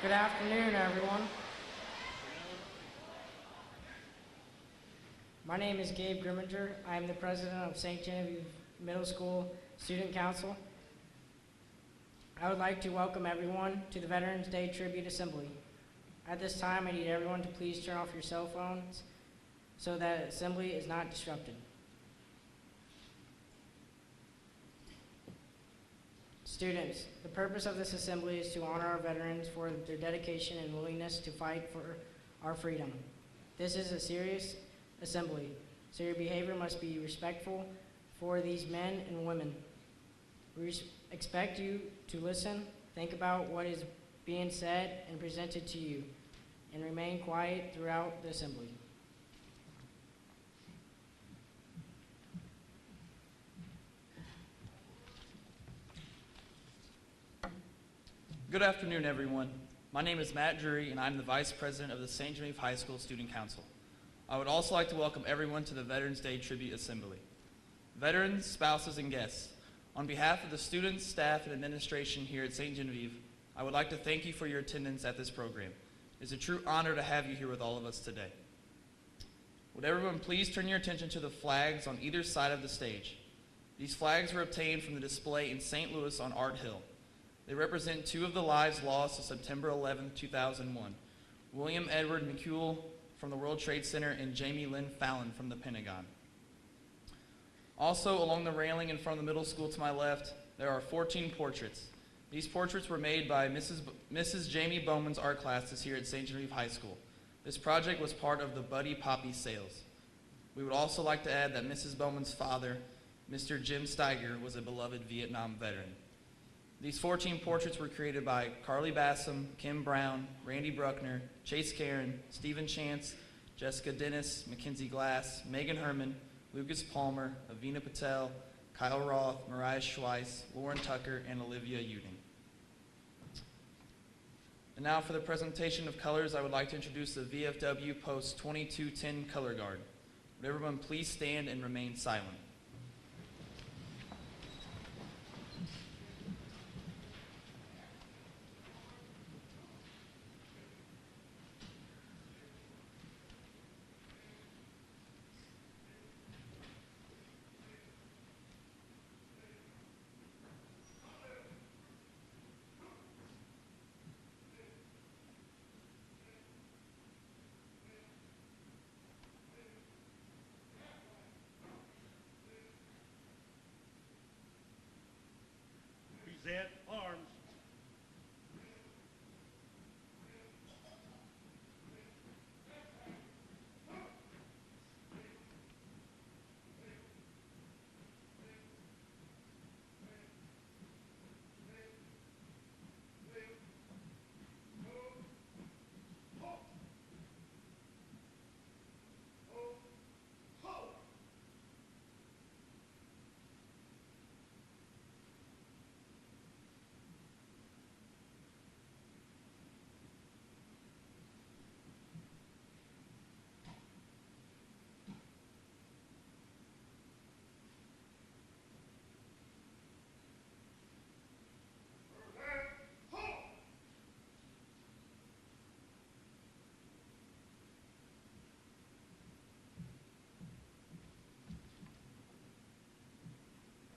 Good afternoon, everyone. My name is Gabe Grimminger. I am the president of St. Genevieve Middle School Student Council. I would like to welcome everyone to the Veterans Day Tribute Assembly. At this time, I need everyone to please turn off your cell phones so that assembly is not disrupted. Students, the purpose of this assembly is to honor our veterans for their dedication and willingness to fight for our freedom. This is a serious assembly, so your behavior must be respectful for these men and women. We expect you to listen, think about what is being said and presented to you, and remain quiet throughout the assembly. Good afternoon, everyone. My name is Matt Drury, and I'm the Vice President of the St. Genevieve High School Student Council. I would also like to welcome everyone to the Veterans Day Tribute Assembly. Veterans, spouses, and guests, on behalf of the students, staff, and administration here at St. Genevieve, I would like to thank you for your attendance at this program. It's a true honor to have you here with all of us today. Would everyone please turn your attention to the flags on either side of the stage. These flags were obtained from the display in St. Louis on Art Hill. They represent two of the lives lost on September 11, 2001, William Edward McCule from the World Trade Center and Jamie Lynn Fallon from the Pentagon. Also, along the railing in front of the middle school to my left, there are 14 portraits. These portraits were made by Mrs. Jamie Bowman's art classes here at St. Genevieve High School. This project was part of the Buddy Poppy sales. We would also like to add that Mrs. Bowman's father, Mr. Jim Steiger, was a beloved Vietnam veteran. These 14 portraits were created by Carly Bassam, Kim Brown, Randy Bruckner, Chase Karen, Stephen Chance, Jessica Dennis, Mackenzie Glass, Megan Herman, Lucas Palmer, Avina Patel, Kyle Roth, Mariah Schweiss, Lauren Tucker, and Olivia Uding. And now for the presentation of colors, I would like to introduce the VFW Post 2210 Color Guard. Would everyone please stand and remain silent. Present arms.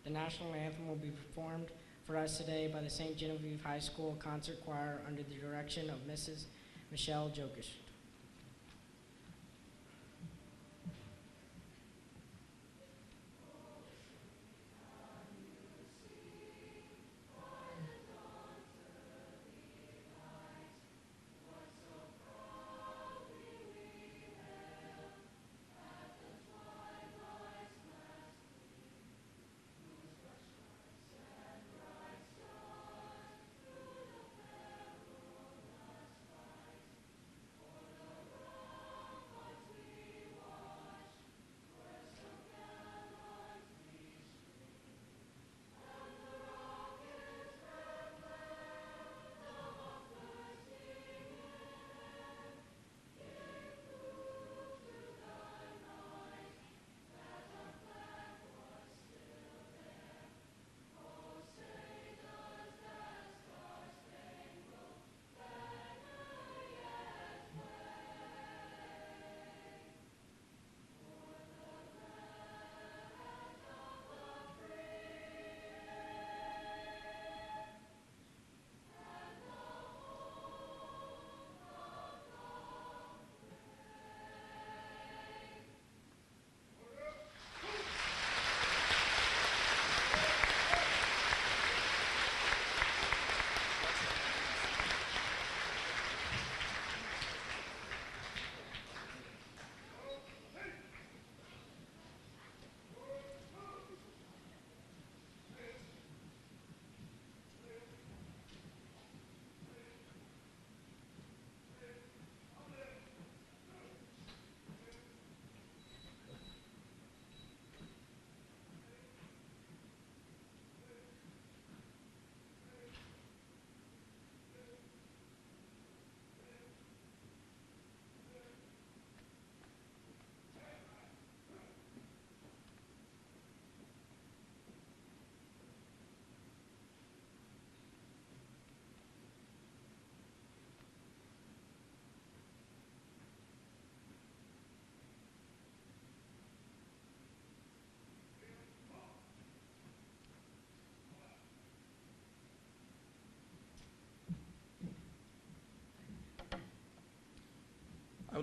The national anthem will be performed for us today by the St. Genevieve High School Concert Choir under the direction of Mrs. Michelle Jokish.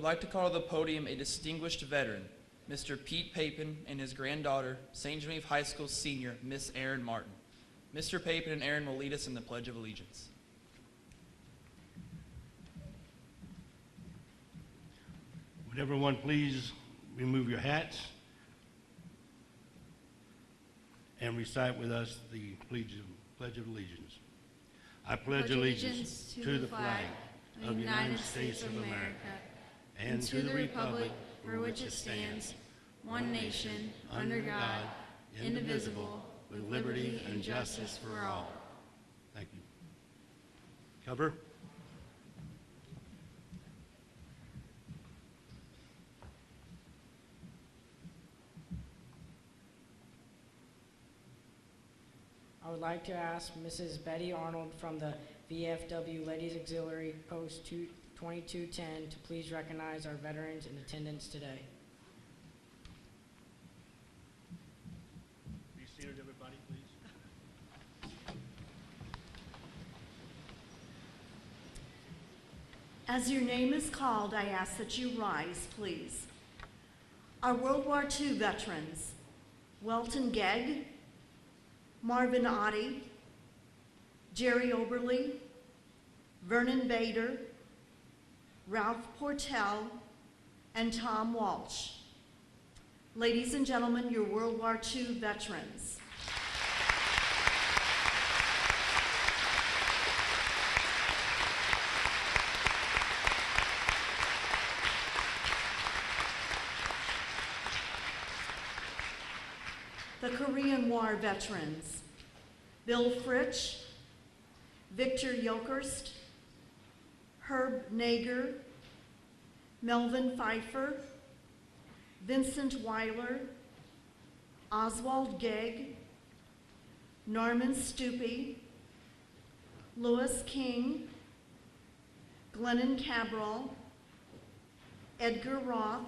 would like to call to the podium a distinguished veteran, Mr. Pete Papin and his granddaughter, St. Genevieve High School senior, Miss Erin Martin. Mr. Papin and Erin will lead us in the Pledge of Allegiance. Would everyone please remove your hats and recite with us the Pledge of Allegiance. I pledge allegiance to the flag of the United States of America and to the republic for which it stands, one nation, under God, indivisible, with liberty and justice for all. Thank you. Cover. I would like to ask Mrs. Betty Arnold from the VFW Ladies Auxiliary Post 2210 to please recognize our veterans in attendance today. Be seated, everybody, please. As your name is called, I ask that you rise, please. Our World War II veterans, Welton Gegg, Marvin Oddie, Jerry Oberly, Vernon Bader, Ralph Portell, and Tom Walsh. Ladies and gentlemen, your World War II veterans. The Korean War veterans, Bill Fritsch, Victor Yokerst, Herb Nager, Melvin Pfeiffer, Vincent Weiler, Oswald Gegg, Norman Stupi, Louis King, Glennon Cabral, Edgar Roth,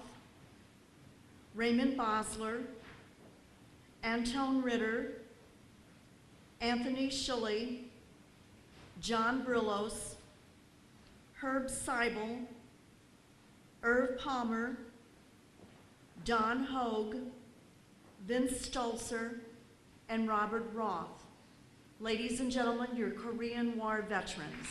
Raymond Bosler, Anton Ritter, Anthony Shilley, John Brillos, Herb Seibel, Irv Palmer, Don Hogue, Vince Stolzer, and Robert Roth. Ladies and gentlemen, your Korean War veterans.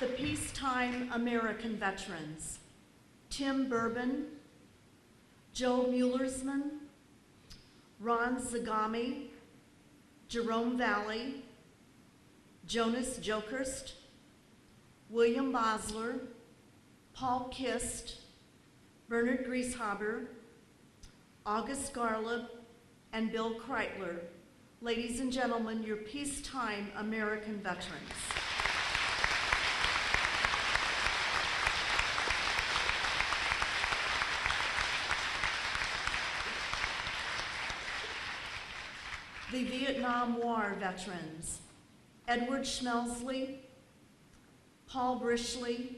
The peacetime American veterans, Tim Bourbon, Joe Muellersman, Ron Zagami, Jerome Valley, Jonas Jokerst, William Bosler, Paul Kist, Bernard Grieshaber, August Garleb, and Bill Kreitler. Ladies and gentlemen, your peacetime American veterans. The Vietnam War veterans, Edward Schmelsley, Paul Brishley,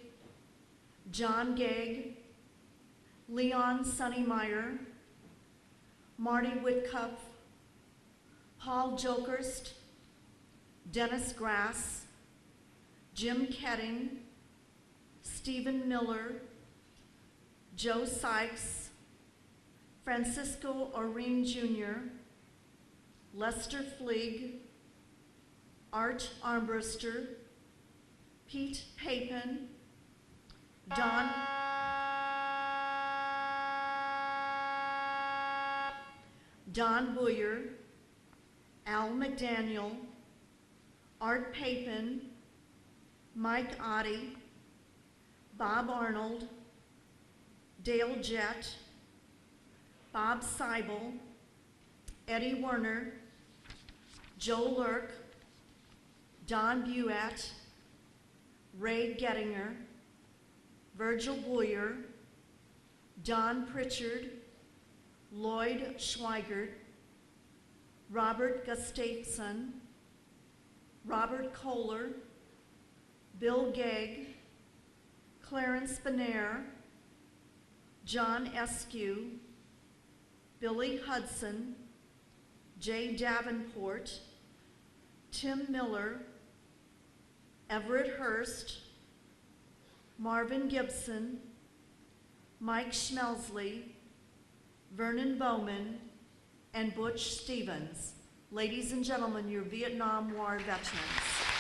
John Gegg, Leon Sunnymeyer, Marty Whitcup, Paul Jokerst, Dennis Grass, Jim Ketting, Stephen Miller, Joe Sykes, Francisco Oreen Jr., Lester Fleeg, Art Armbruster, Pete Papin, Don Boyer, Al McDaniel, Art Papin, Mike Oddie, Bob Arnold, Dale Jett, Bob Seibel, Eddie Werner, Joe Lurk, Don Buat, Ray Gettinger, Virgil Boyer, Don Pritchard, Lloyd Schweigert, Robert Gustafson, Robert Kohler, Bill Gegg, Clarence Benair, John Eskew, Billy Hudson, Jay Davenport, Tim Miller, Everett Hurst, Marvin Gibson, Mike Schmelsley, Vernon Bowman, and Butch Stevens. Ladies and gentlemen, your Vietnam War veterans.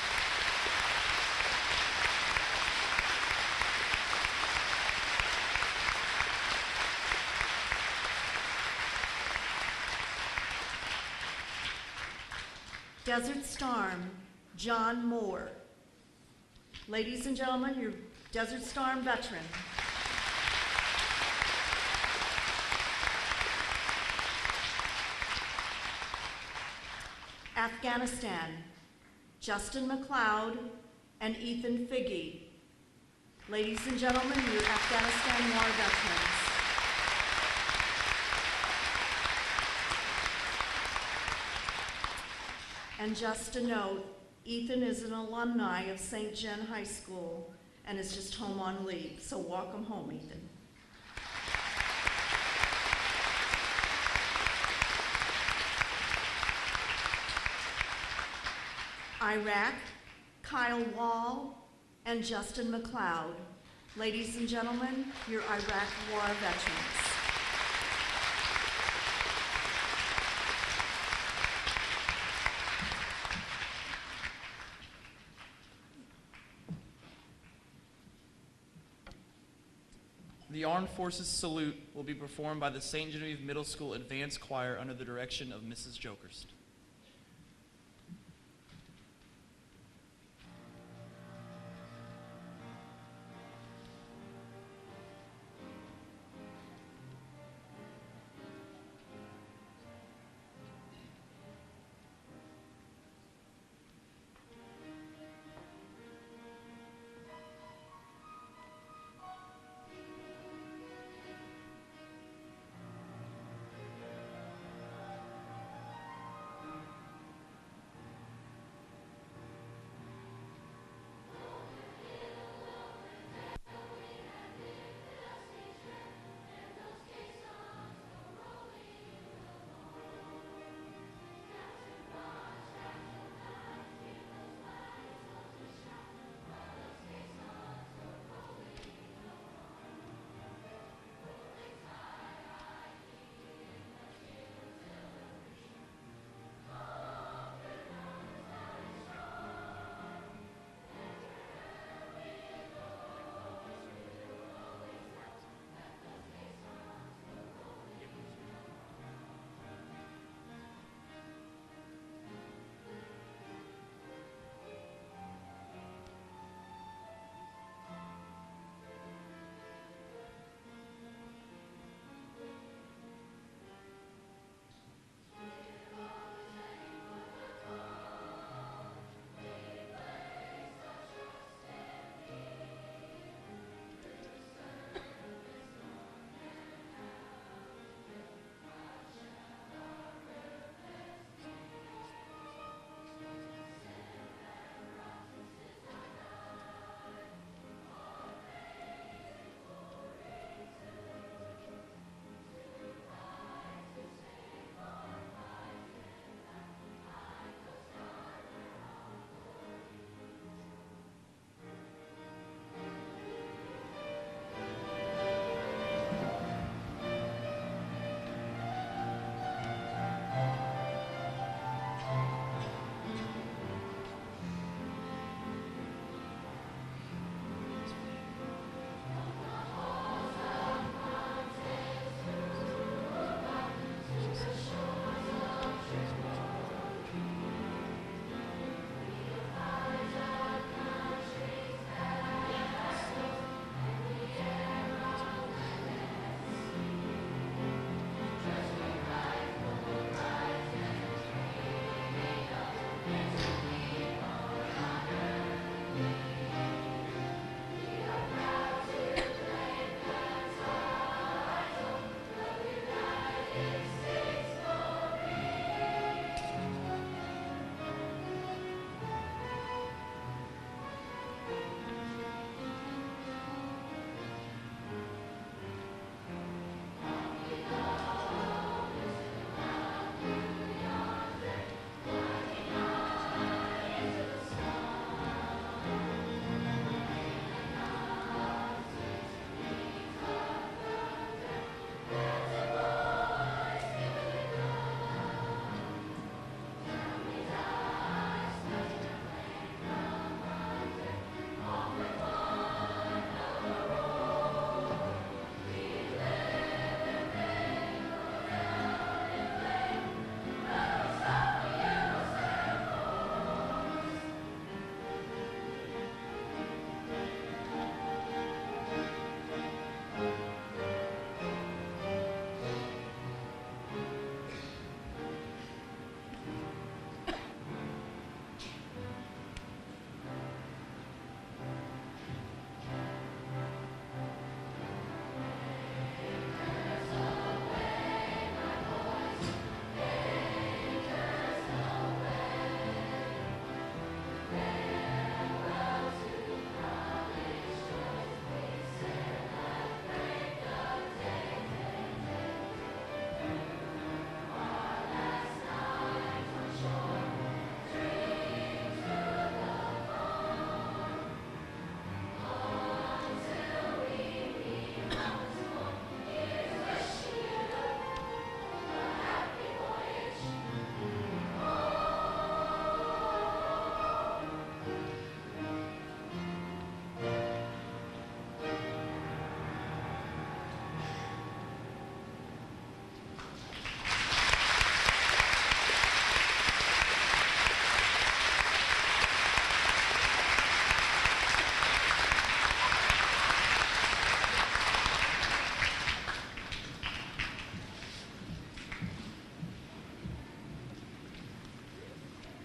Desert Storm, John Moore. Ladies and gentlemen, your Desert Storm veteran. Afghanistan, Justin McLeod and Ethan Figge. Ladies and gentlemen, your Afghanistan War veterans. And just a note, Ethan is an alumni of St. John High School and is just home on leave, so welcome home, Ethan. Iraq, Kyle Wall and Justin McLeod. Ladies and gentlemen, your Iraq War veterans. The Armed Forces Salute will be performed by the St. Genevieve Middle School Advanced Choir under the direction of Mrs. Jokerst.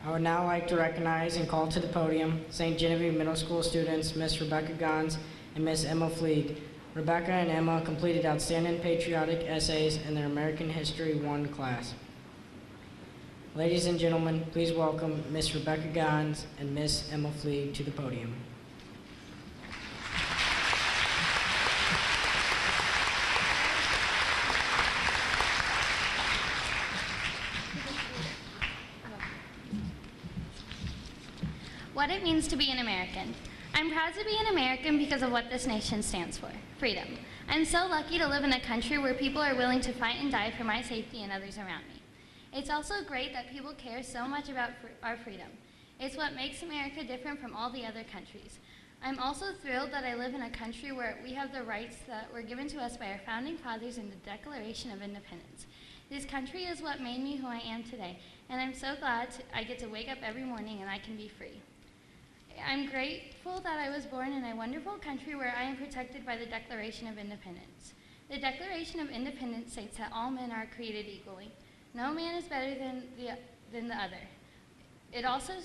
I would now like to recognize and call to the podium St. Genevieve Middle School students Miss Rebecca Gons and Miss Emma Fleeg. Rebecca and Emma completed outstanding patriotic essays in their American History 1 class. Ladies and gentlemen, please welcome Miss Rebecca Gons and Miss Emma Fleeg to the podium. What it means to be an American. I'm proud to be an American because of what this nation stands for, freedom. I'm so lucky to live in a country where people are willing to fight and die for my safety and others around me. It's also great that people care so much about our freedom. It's what makes America different from all the other countries. I'm also thrilled that I live in a country where we have the rights that were given to us by our founding fathers in the Declaration of Independence. This country is what made me who I am today, and I'm so glad I get to wake up every morning and I can be free. I'm grateful that I was born in a wonderful country where I am protected by the Declaration of Independence. The Declaration of Independence states that all men are created equally. No man is better than the other. It also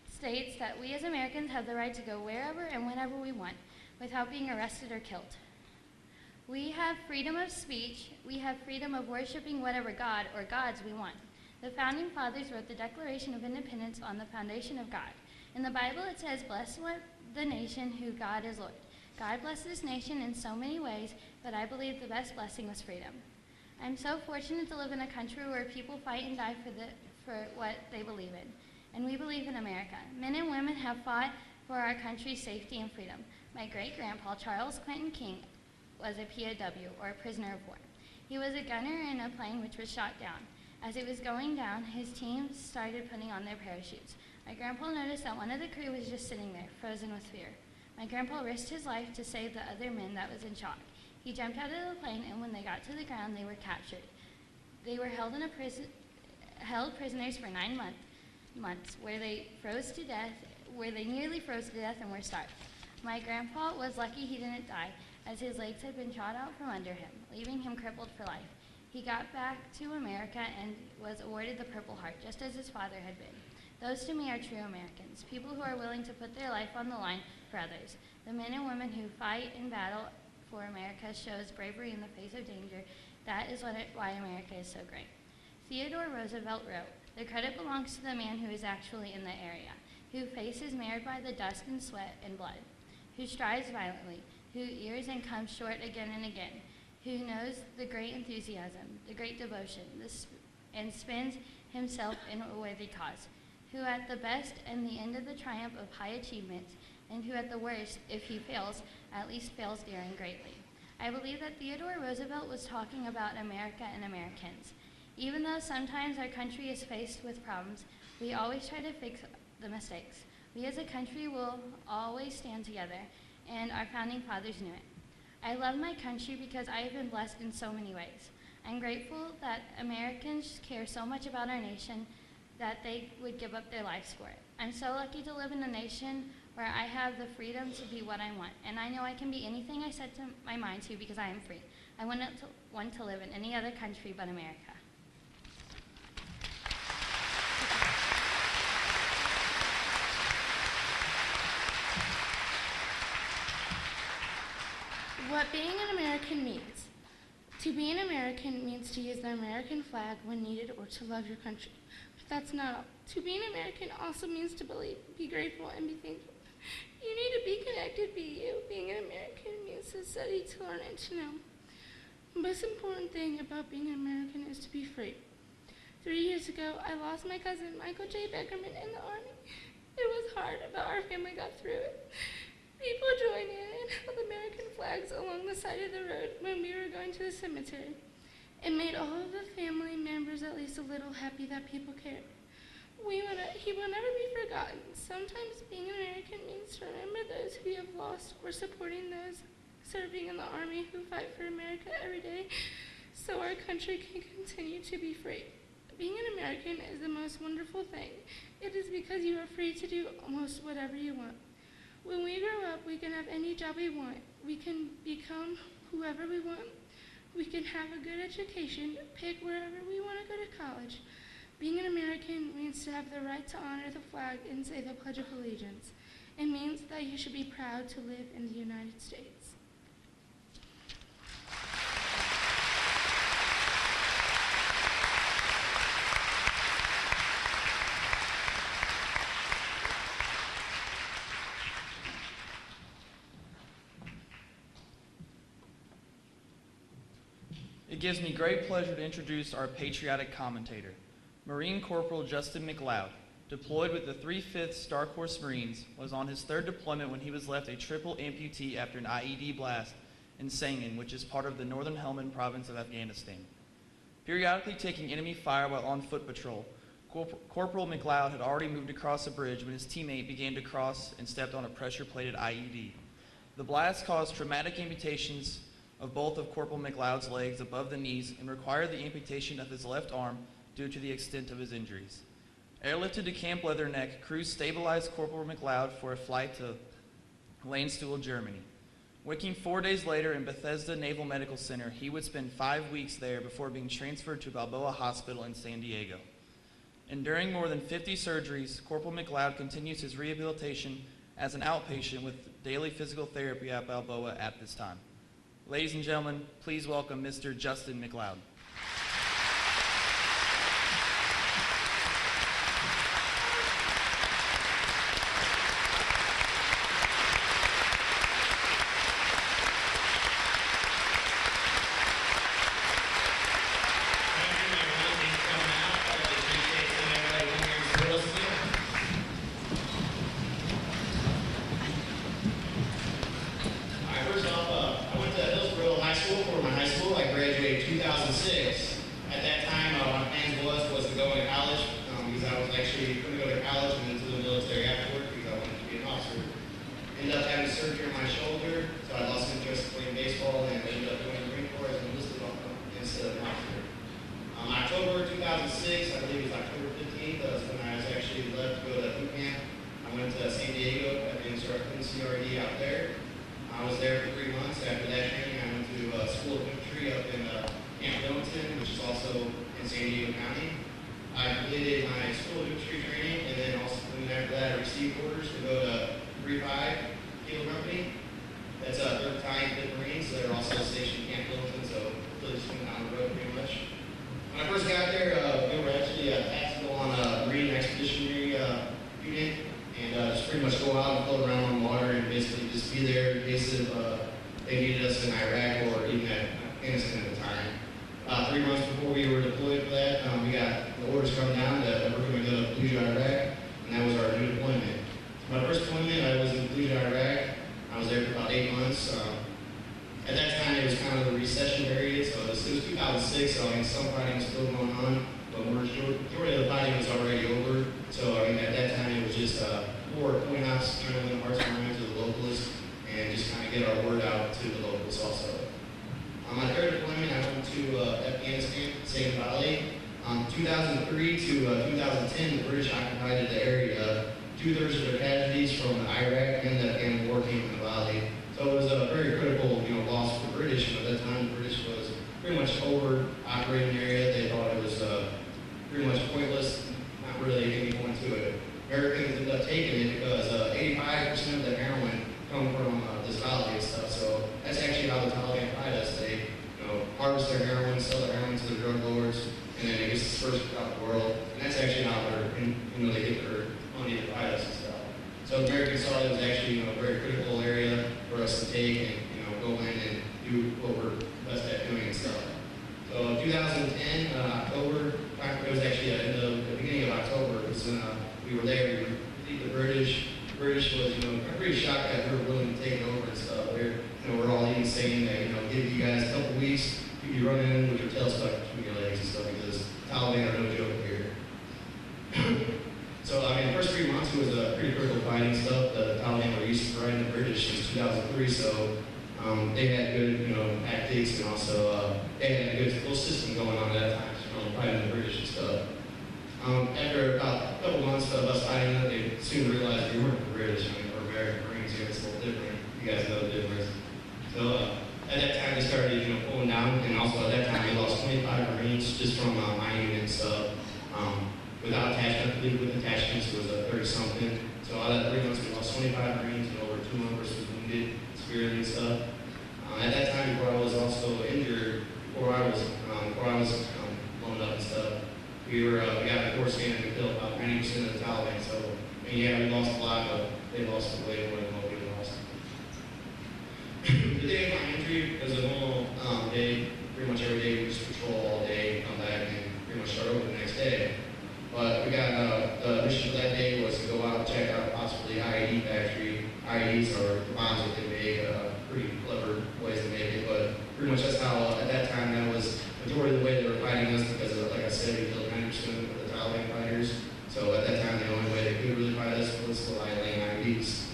states that we as Americans have the right to go wherever and whenever we want without being arrested or killed. We have freedom of speech. We have freedom of worshiping whatever God or gods we want. The Founding Fathers wrote the Declaration of Independence on the foundation of God. In the Bible, it says, "Bless the nation who God is Lord." God blessed this nation in so many ways, but I believe the best blessing was freedom. I'm so fortunate to live in a country where people fight and die for what they believe in. And we believe in America. Men and women have fought for our country's safety and freedom. My great-grandpa, Charles Quentin King, was a POW, or a prisoner of war. He was a gunner in a plane which was shot down. As it was going down, his team started putting on their parachutes. My grandpa noticed that one of the crew was just sitting there, frozen with fear. My grandpa risked his life to save the other men that was in shock. He jumped out of the plane, and when they got to the ground, they were captured. They were held prisoners for 9 months, where they nearly froze to death and were starved. My grandpa was lucky he didn't die, as his legs had been shot out from under him, leaving him crippled for life. He got back to America and was awarded the Purple Heart, just as his father had been. Those to me are true Americans, people who are willing to put their life on the line for others. The men and women who fight in battle for America shows bravery in the face of danger. That is why America is so great. Theodore Roosevelt wrote, "The credit belongs to the man who is actually in the area, whose face is marred by the dust and sweat and blood, who strives violently, who errs and comes short again and again, who knows the great enthusiasm, the great devotion, and spends himself in a worthy cause, who at the best and the end of the triumph of high achievements, and who at the worst, if he fails, at least fails daring greatly." I believe that Theodore Roosevelt was talking about America and Americans. Even though sometimes our country is faced with problems, we always try to fix the mistakes. We as a country will always stand together, and our founding fathers knew it. I love my country because I have been blessed in so many ways. I'm grateful that Americans care so much about our nation that they would give up their lives for it. I'm so lucky to live in a nation where I have the freedom to be what I want, and I know I can be anything I set my mind to because I am free. I wouldn't want to live in any other country but America. What being an American means. To be an American means to use the American flag when needed or to love your country. But that's not all. To be an American also means to believe, be grateful, and be thankful. You need to be connected, be you. Being an American means to study, to learn, and to know. The most important thing about being an American is to be free. 3 years ago, I lost my cousin, Michael J. Beckerman, in the Army. It was hard, but our family got through it. People joined in and held American flags along the side of the road when we were going to the cemetery. It made all of the family members at least a little happy that people cared. He will never be forgotten. Sometimes being an American means to remember those who you have lost or supporting those serving in the Army who fight for America every day so our country can continue to be free. Being an American is the most wonderful thing. It is because you are free to do almost whatever you want. When we grow up, we can have any job we want. We can become whoever we want. We can have a good education, pick wherever we want to go to college. Being an American means means to have the right to honor the flag and say the Pledge of Allegiance. It means that you should be proud to live in the United States. It gives me great pleasure to introduce our patriotic commentator, Marine Corporal Justin McLeod. Deployed with the 3/5 Star Course Marines, was on his third deployment when he was left a triple amputee after an IED blast in Sangin, which is part of the northern Helmand province of Afghanistan. Periodically taking enemy fire while on foot patrol, Corporal McLeod had already moved across a bridge when his teammate began to cross and stepped on a pressure-plated IED. The blast caused traumatic amputations of both of Corporal McLeod's legs above the knees and required the amputation of his left arm due to the extent of his injuries. Airlifted to Camp Leatherneck, crews stabilized Corporal McLeod for a flight to Landstuhl, Germany. Waking 4 days later in Bethesda Naval Medical Center, he would spend 5 weeks there before being transferred to Balboa Hospital in San Diego. Enduring more than 50 surgeries, Corporal McLeod continues his rehabilitation as an outpatient with daily physical therapy at Balboa at this time. Ladies and gentlemen, please welcome Mr. Justin McLeod. First off, I went to Hillsborough High School for my high school. I graduated 2006. At that time, my plans was to go into college because I was actually going to go to college and into the military afterward because I wanted to be an officer. Ended up having surgery on my shoulder, so I lost interest in playing baseball and ended up going to the Marine Corps as an enlisted instead of an officer. October 2006, I believe it was October 15th, was when I was actually left to go to boot camp. I went to San Diego at the NCRD out there. I was there for 3 months. After that training, I went to School of Infantry up in Camp Pendleton, which is also in San Diego County. I completed my School of Infantry training, and then also after that, I received orders to go to 3-5 Kilo Company. That's 3rd Battalion, 5th Marines. So they're also stationed in Camp Pendleton, so really just went down the road pretty much. When I first got there, we were actually asked to go on a Marine Expeditionary unit. And just pretty much go out and float around on water and basically just be there in case if they needed us in Iraq or even Afghanistan at the time. 3 months before we were deployed for that, we got the orders come down that we're going to go to Fallujah, Iraq, and that was our new deployment. My first deployment, I was in Fallujah, Iraq. I was there for about 8 months. At that time, it was kind of the recession period, so it was 2006, so I mean, some fighting was still going on. But majority of the fighting was already over. So I mean, at that time it was just more point-outs, trying to win hearts and minds of the locals, and just kind of get our word out to the locals also. On my third deployment, I went to Afghanistan, Sangin Valley. 2003 to 2010, the British occupied the area. 2/3 of their casualties from Iraq and the Afghan war came from the valley. So it was a very critical, loss for the British. And at that time, the British was pretty much over operating area. They thought it was pretty much pointless, not really any point to it. Americans ended up taking it because 85% of the heroin come from this valley and stuff. So that's actually how the Taliban fight us. They, harvest their heroin, sell their heroin to the drug lords, and then it gets dispersed throughout the world. And that's actually how they get their money to fight us and stuff. So Americans saw it was actually, a very critical area for us to take and, go in and do what we're best at doing and stuff. So 2010, October, it was actually in the beginning of October, was when we were there. We beat the British. The British was, I'm pretty shocked that they were willing to take it over and stuff. We're all even saying that, give you guys a couple weeks, you'd be running in with your tail stuck between your legs and stuff because Taliban are no joke here. So, the first 3 months was pretty critical fighting stuff. The Taliban were used to fighting the British since 2003, so they had good, tactics, and also they had a good little system going on at that time, fighting the British and stuff. After about a couple months of us fighting them, they soon realized they weren't the British. We're American Marines here, it's a little different. You guys know the difference. So at that time, they started, pulling down, and also at that time, we lost 25 Marines just from my unit and stuff. without attachment. I believe with attachments it was a 30-something. So out of that 3 months, we lost 25 Marines and over 2 members was wounded severely and stuff. At that time, before I was also injured, before I was blown up and stuff, we got a force in and we killed about 90% of the Taliban. So, I mean, yeah, we lost a lot, but they lost way more than what we lost. The day of my injury was a normal day. Pretty much every day we just patrol all day, come back, and pretty much start over the next day. But we got the mission for that day was to go out and check out possibly IED factory. IEDs are the bombs that they make, pretty clever ways to make it, but pretty much that's how, at that time, that was majority of the way they were fighting us because, like I said, we killed 90% of the Taliban fighters. So at that time, the only way they could really fight us was to laying IEDs.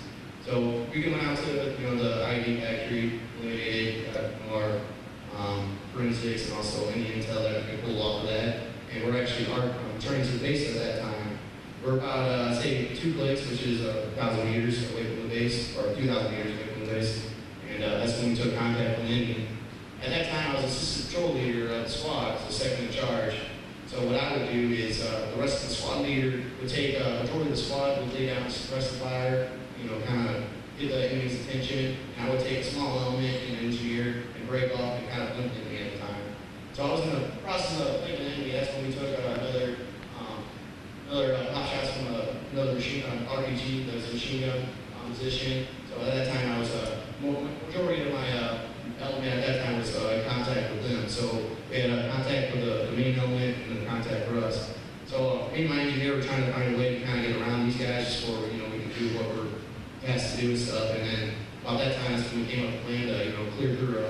So we went out to the IED factory, eliminated, got more forensics and also any intel that we could pull off of that. And we're actually returning to the base at that time. We're about, say, 2 clicks, which is 1,000 meters away from the base, or 2,000 meters away from the base. And that's when we took contact from the enemy. At that time, I was assistant patrol leader of the squad, so second in charge. So what I would do is the rest of the squad leader would take majority of the squad, would lay down, suppress the fire, kind of get the enemy's attention. And I would take a small element and engineer and break off and kind of blink the enemy at the time. So I was in the process of blinking the enemy. That's when we took another pop shots from another machine RPG, that was a machine gun position. So at that time, I was majority of my element at that time was in contact with them. So we had contact with the main element and then contact for us. So me and my engineer were trying to find a way to kind of get around these guys just for we can do what we're asked to do and stuff. And then about that time, that's when we came up with a plan to clear through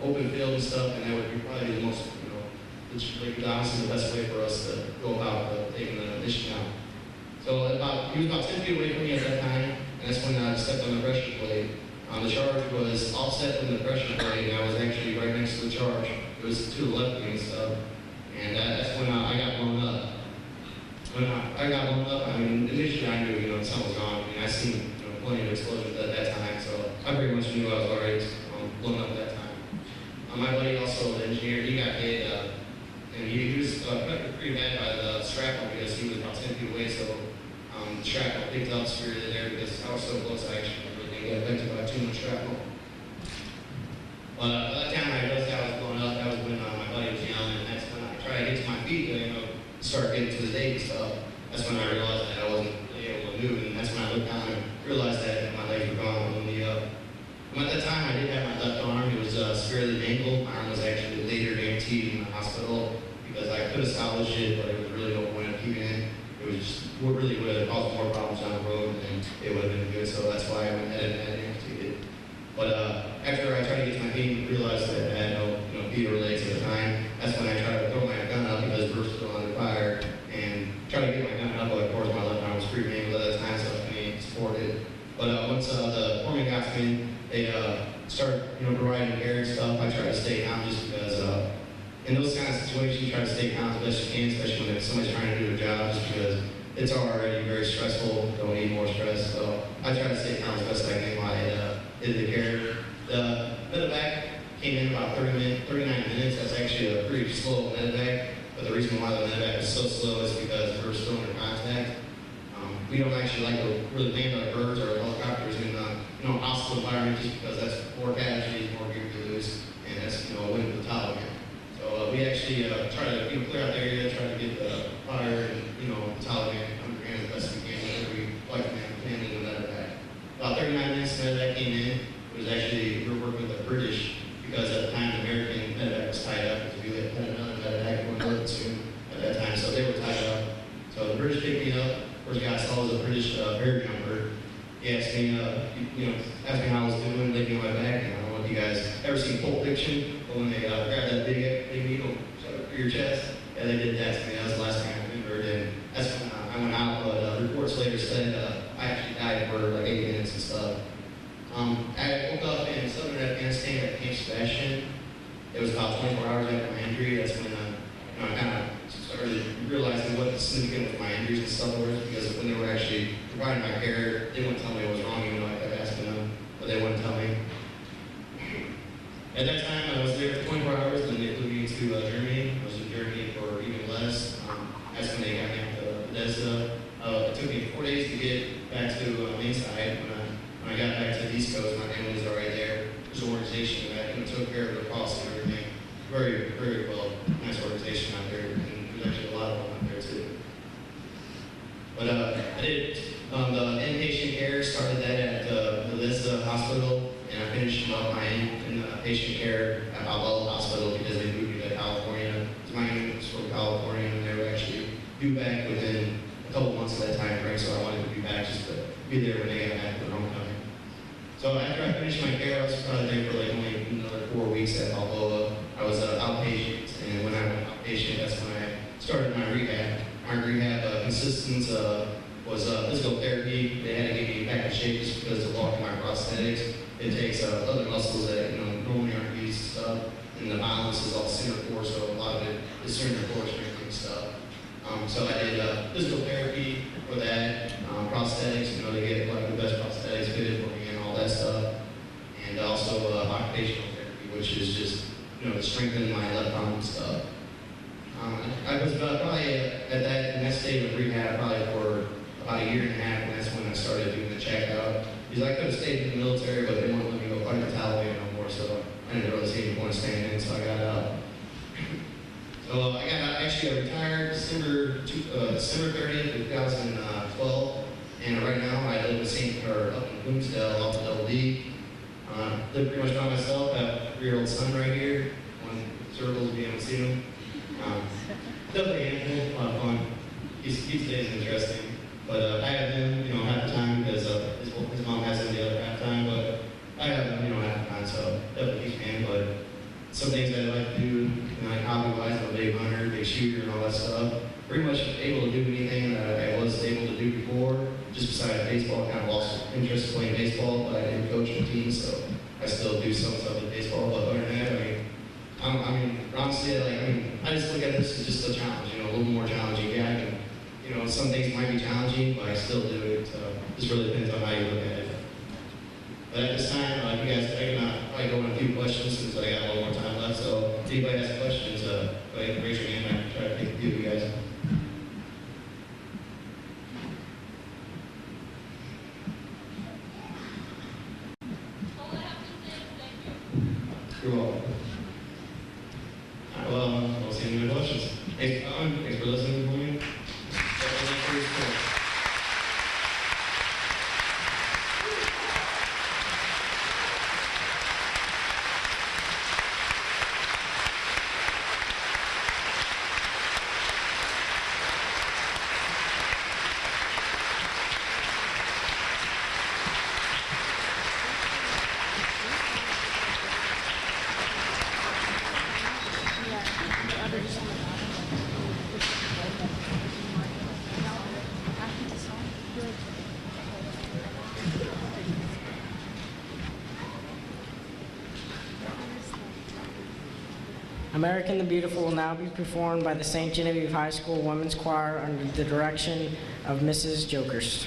open field and stuff, and that would be probably the most honestly the best way for us to go about taking the mission out. So he was about 10 feet away from me at that time, and that's when I stepped on the pressure plate. The charge was offset from the pressure plate, and I was actually right next to the charge. It was to the left of me and stuff, and that's when I got blown up. When I got blown up, I mean, initially I knew, something was wrong. I mean, I seen plenty of explosions at that time, so I pretty much knew I was already blown up at that time. My buddy also, the engineer, he got hit, and he was affected pretty bad by the shrapnel because he was about 10 feet away, so the shrapnel picked up severely there because I was so close I actually really got affected by too much shrapnel. But by that time I realized I was blown up, that was when my buddy was yelling, and that's when I tried to get to my feet to start getting to the date and stuff. That's when I realized that I wasn't really able to move, and that's when I looked down and realized that my legs were gone on me up. At that time, I did have my left arm. It was severely mangled. My arm was actually later amputated in the hospital because I could have salvaged it, but it was really no point of keeping it. It was just really would have caused more problems down the road, and it would have been good. So that's why I went ahead and had it amputated. But after I tried to get to my feet and realized that I had no feet or legs at the time, that's when I tried to throw my gun up because the burst was still under fire and tried to get my gun up. But of course, my left arm was pretty mangled at that time, so I couldn't support it. But once the foreman got to me, they started, providing care and stuff. I tried to stay calm just because in those kind of situations, you try to stay calm as best you can, especially when somebody's trying to do a job, just because it's already very stressful. Don't need more stress. So I tried to stay calm as best I can while I did the care. The medevac came in about 39 minutes. That's actually a pretty slow medevac. But the reason why the medevac was so slow is because we were still under contact. We don't actually like to really land our birds or helicopters in a hostile environment just because that's more casualties, more gear to lose, and that's a win for the Taliban. So we actually try to clear out the area, try to get the fire and the Taliban under hand as best we can whenever we like to land in the medevac. About 39 minutes, the medevac came in. It was actually we were working with the British because at the time the American medevac was tied up because we had another medevac going north soon at that time, so they were tied up. So the British picked me up. First guy I saw was a British paratrooper. He asked me, asked me how I was doing, laid me on my back. And I don't know if you guys ever seen Pulp Fiction, but when they grab that big needle, shove it through your chest. Yeah, they did that to me. That was the last time I remembered. And that's when I went out. But reports later said I actually died for like 8 minutes and stuff. I woke up in southern Afghanistan at Camp Sebastian. It was about 24 hours after my injury. That's when I kind of started realizing what the significance of my injuries and stuff were, because when they were actually providing my care, they wouldn't tell me what was wrong, even though I kept asking them, but they wouldn't tell me. At that time, I was there for 24 hours, and they flew me to Germany. I was in Germany for even less. That's when they got me out to Melissa. It took me 4 days to get back to Mayside. When I got back to the East Coast, my family was already there. There's an organization that took care of the cost and everything. Very, very well, nice organization out there, and there's actually a lot of them out there too. But I did the inpatient care, started that at Melissa Hospital, and I finished up my inpatient care at Balboa Hospital because they moved me to California. So my unit was from California, and they were actually due back within a couple months of that time frame, so I wanted to be back just to be there when they got back for homecoming. So after I finished my care, I was probably there for like only another 4 weeks at Balboa. I was outpatient, and when I went outpatient, that's when I started my rehab. My rehab consistence was physical therapy. They had to get me back in shape just because of walking my prosthetics. It takes other muscles that normally aren't used up, and the balance is all center core, so a lot of it is center core strengthening stuff. So I did physical therapy for that, prosthetics. They get like the best prosthetics fitted for me and all that stuff, and also occupational therapy, which is just strengthening my left arm and stuff. I was probably in that state of rehab probably for about a year and a half, and that's when I started doing the checkout. Because I could have stayed in the military, but they wouldn't let me go fight the Taliban no more, so I didn't really see any point of staying in, so I got out. So I got out, actually I retired December 30th, 2012, and right now I live up in Bloomsdale off the Double D. Live pretty much by myself. I have a 3-year-old son right here. One circles if you haven't seen him. Definitely a handful, a lot of fun. Each day is interesting. But I have him, half the time because his mom has him the other half time. But I have him, half the time, so definitely keeps me in. But some things that I like to do, like hobby-wise, I'm a big hunter, big shooter, and all that stuff. Pretty much able to do anything that I was able to do before. Just besides baseball, I kind of lost interest in playing baseball, but I did coach a team, so I still do some stuff with baseball. But other than that, honestly, I just look at this as just a challenge, a little more challenging. Yeah, I can, some things might be challenging, but I still do it. So it just really depends on how you look at it. But at this time, you guys, I can probably go on a few questions since I got a little more time left. So if anybody has questions, go ahead and raise your hand. I can try to take a few of you guys. You're welcome. All right, well, I don't see any other questions. Thanks for coming. Thanks for listening to me. American the Beautiful will now be performed by the St. Genevieve High School Women's Choir under the direction of Mrs. Jokers.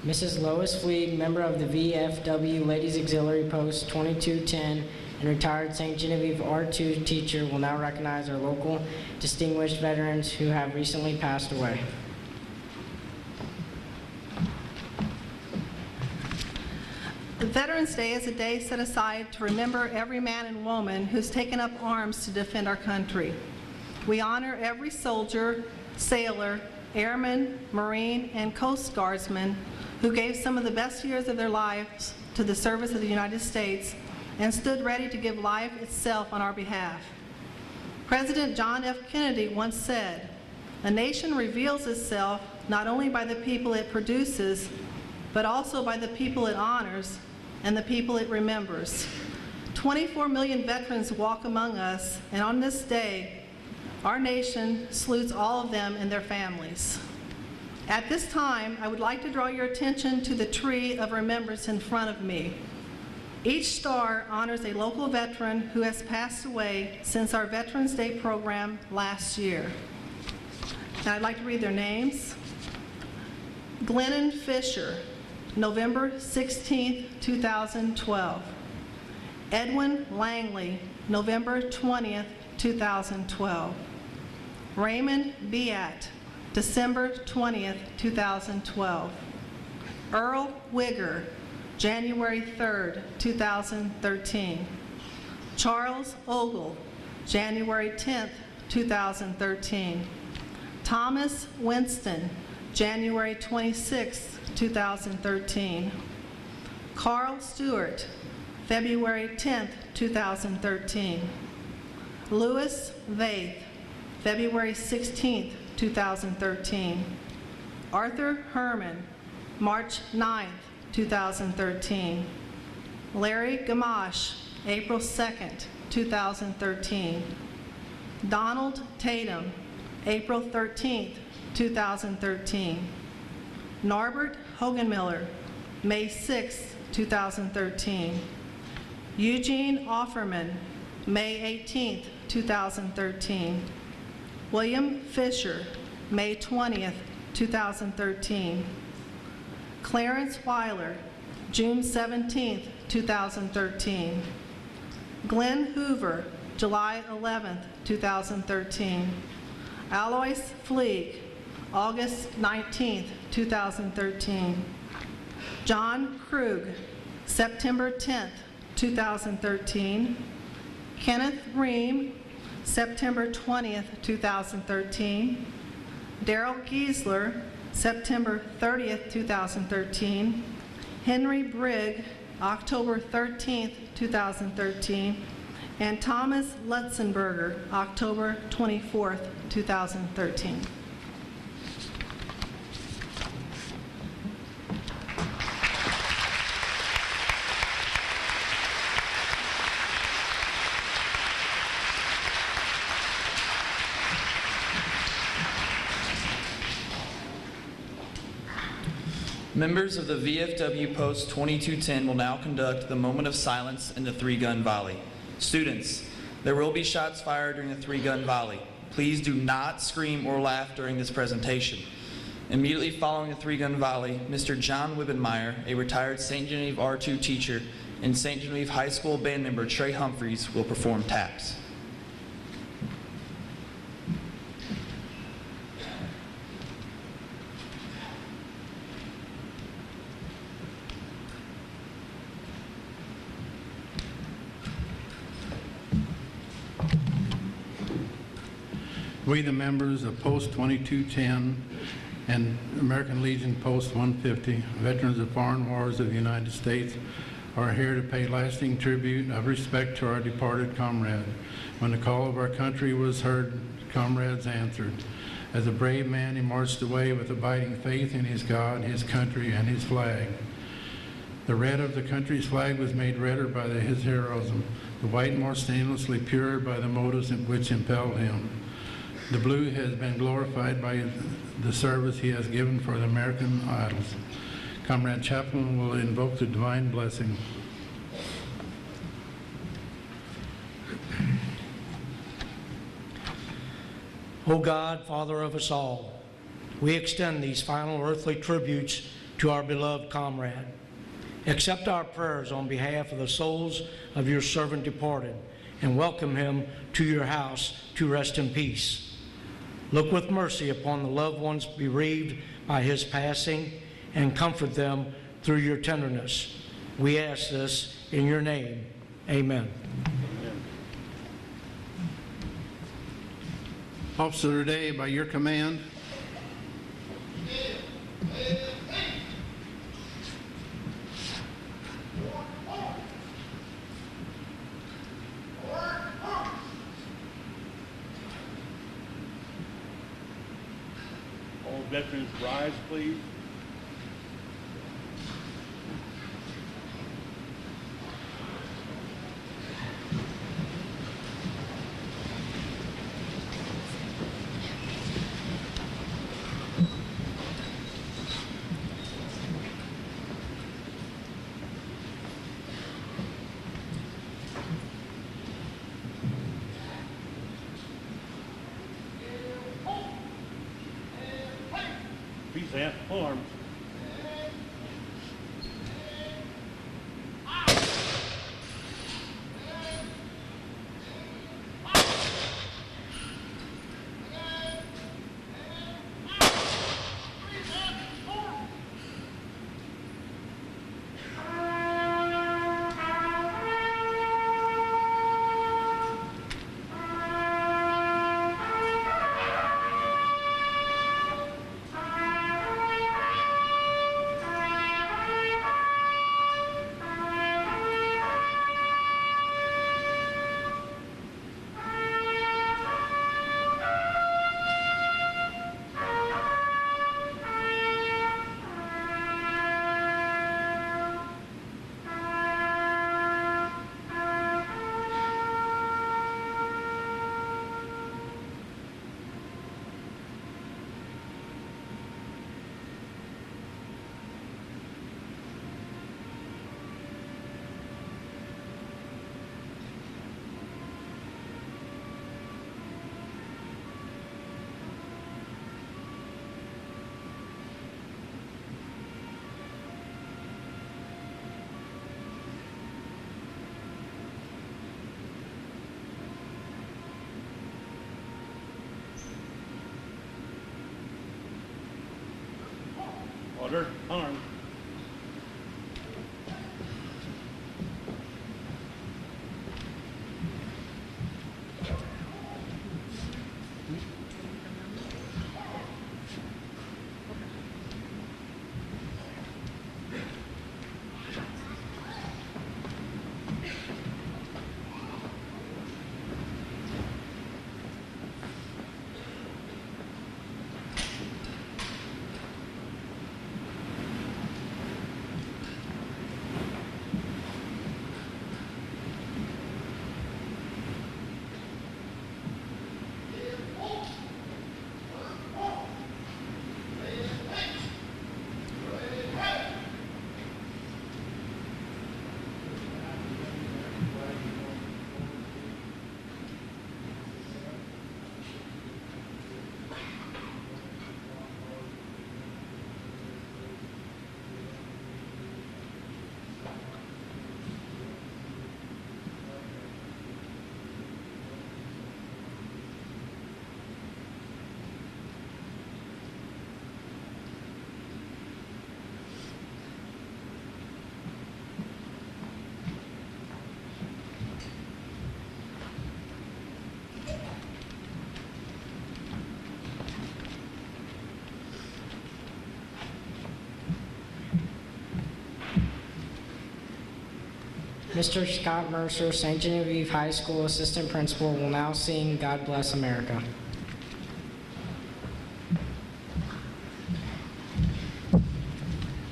Mrs. Lois Fleeg, member of the VFW Ladies Auxiliary Post 2210 and retired St. Genevieve R2 teacher, will now recognize our local distinguished veterans who have recently passed away. Veterans Day is a day set aside to remember every man and woman who's taken up arms to defend our country. We honor every soldier, sailor, airman, Marine, and Coast Guardsman who gave some of the best years of their lives to the service of the United States and stood ready to give life itself on our behalf. President John F. Kennedy once said, "A nation reveals itself not only by the people it produces, but also by the people it honors and the people it remembers." 24 million veterans walk among us, and on this day, our nation salutes all of them and their families. At this time, I would like to draw your attention to the tree of remembrance in front of me. Each star honors a local veteran who has passed away since our Veterans Day program last year. And I'd like to read their names. Glennon Fisher, November 16, 2012. Edwin Langley, November 20th, 2012. Raymond Beat, December 20th, 2012. Earl Wigger, January 3rd, 2013. Charles Ogle, January 10th, 2013. Thomas Winston, January 26th, 2013. Carl Stewart, February 10th, 2013. Louis Vaith, February 16th, 2013. Arthur Herman, March 9th, 2013. Larry Gamache, April 2nd, 2013. Donald Tatum, April 13th, 2013. Norbert Hogenmiller, May 6th, 2013. Eugene Offerman, May 18th, 2013. William Fisher, May 20th, 2013. Clarence Weiler, June 17th, 2013. Glenn Hoover, July 11th, 2013. Alois Fleeg, August 19th, 2013. John Krug, September 10th, 2013. Kenneth Ream, September 20th, 2013. Daryl Giesler, September 30th, 2013. Henry Brigg, October 13th, 2013. And Thomas Lutzenberger, October 24th, 2013. Members of the VFW Post 2210 will now conduct the moment of silence in the three-gun volley. Students, there will be shots fired during the three-gun volley. Please do not scream or laugh during this presentation. Immediately following the three-gun volley, Mr. John Wibbenmeyer, a retired St. Genevieve R2 teacher, and St. Genevieve High School band member Trey Humphreys will perform taps. We, the members of Post 2210 and American Legion Post 150, veterans of foreign wars of the United States, are here to pay lasting tribute of respect to our departed comrade. When the call of our country was heard, comrades answered. As a brave man, he marched away with abiding faith in his God, his country, and his flag. The red of the country's flag was made redder by his heroism, the white more stainlessly pure by the motives which impelled him. The blue has been glorified by the service he has given for the American idols. Comrade Chaplain will invoke the divine blessing. O God, Father of us all, we extend these final earthly tributes to our beloved comrade. Accept our prayers on behalf of the souls of your servant departed, and welcome him to your house to rest in peace. Look with mercy upon the loved ones bereaved by his passing, and comfort them through your tenderness. We ask this in your name. Amen. Officer of the day, by your command. All veterans rise, please. Please have arms. Order, arms. Mr. Scott Mercer, St. Genevieve High School Assistant Principal, will now sing God Bless America.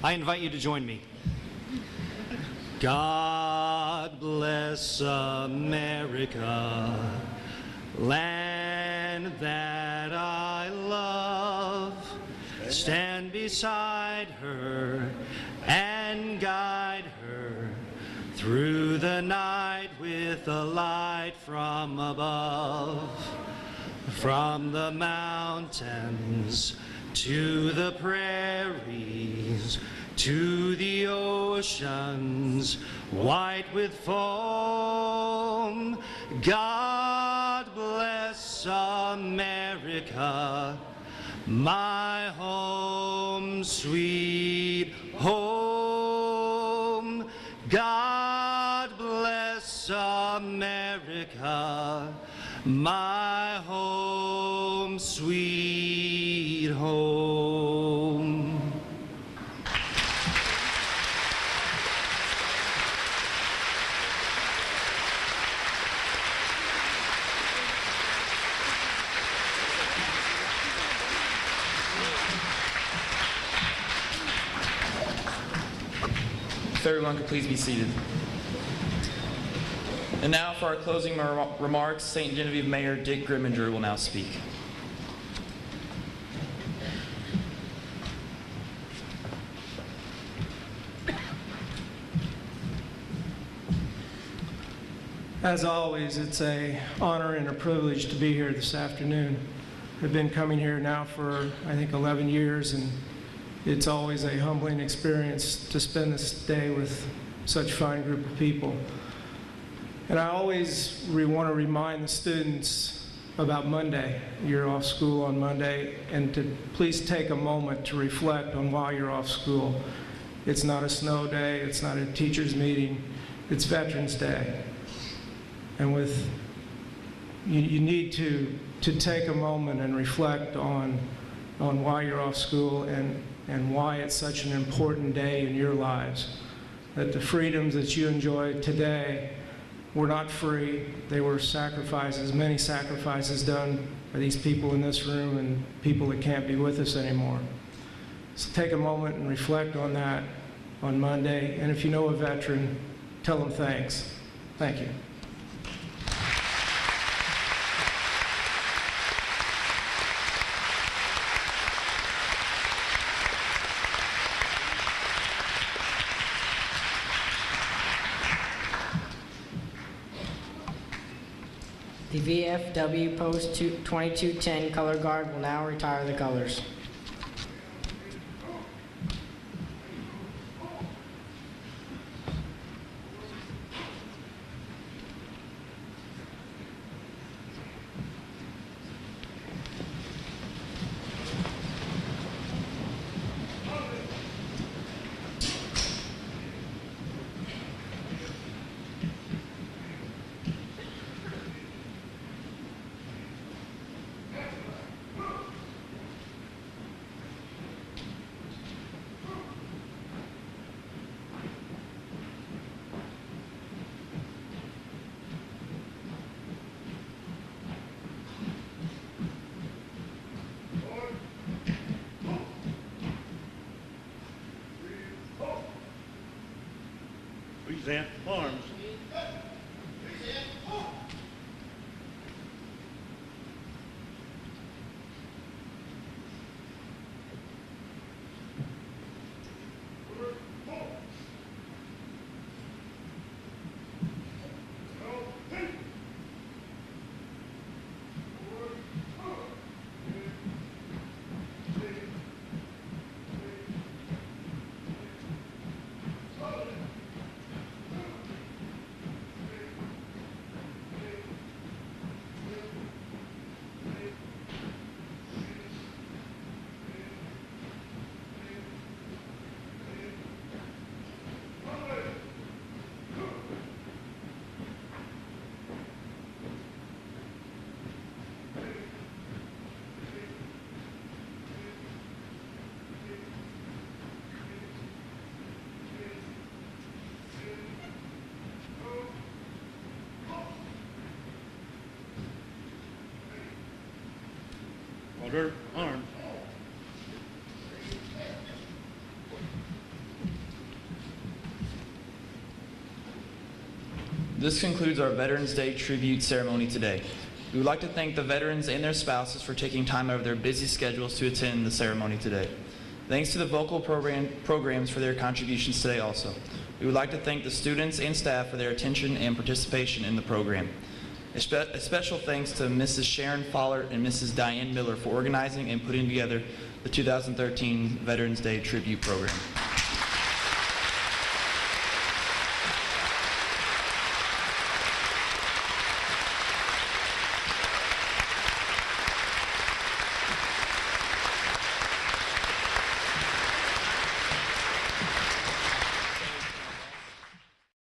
I invite you to join me. God bless America, land that I love. Stand beside her and guide her through the night with a light from above. From the mountains to the prairies, to the oceans white with foam. God bless America, my home, sweet home. God bless America, my home, sweet home. If everyone could please be seated. And now for our closing remarks, St. Genevieve Mayor Dick Grimminger will now speak. As always, it's an honor and a privilege to be here this afternoon. I've been coming here now for, I think, 11 years, and it's always a humbling experience to spend this day with such a fine group of people. And I always want to remind the students about Monday. You're off school on Monday, and to please take a moment to reflect on why you're off school. It's not a snow day, it's not a teacher's meeting, it's Veterans Day. And you need to take a moment and reflect on why you're off school and why it's such an important day in your lives. That the freedoms that you enjoy today were not free. They were sacrifices, many sacrifices done by these people in this room and people that can't be with us anymore. So take a moment and reflect on that on Monday. And if you know a veteran, tell them thanks. Thank you. The VFW Post 2210 Color Guard will now retire the colors. Present arms. Order, arms. This concludes our Veterans Day tribute ceremony today. We would like to thank the veterans and their spouses for taking time out of their busy schedules to attend the ceremony today. Thanks to the vocal programs for their contributions today also. We would like to thank the students and staff for their attention and participation in the program. A special thanks to Mrs. Sharon Follert and Mrs. Diane Miller for organizing and putting together the 2013 Veterans Day Tribute Program.